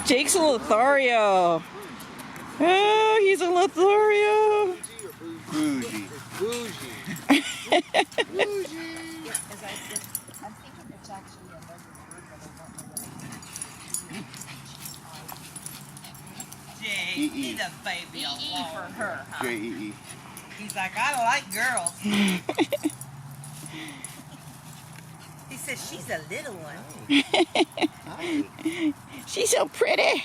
Jake's a Lothario. Oh, he's a Lothario. Bougie. Bougie. Bougie. I'm thinking it's actually another word, but I don't know what it is. Jake, E-E. he's a baby alone for her, huh? J-E-E. He's like, I don't like girls. He says she's a little one. Hi. She's so pretty.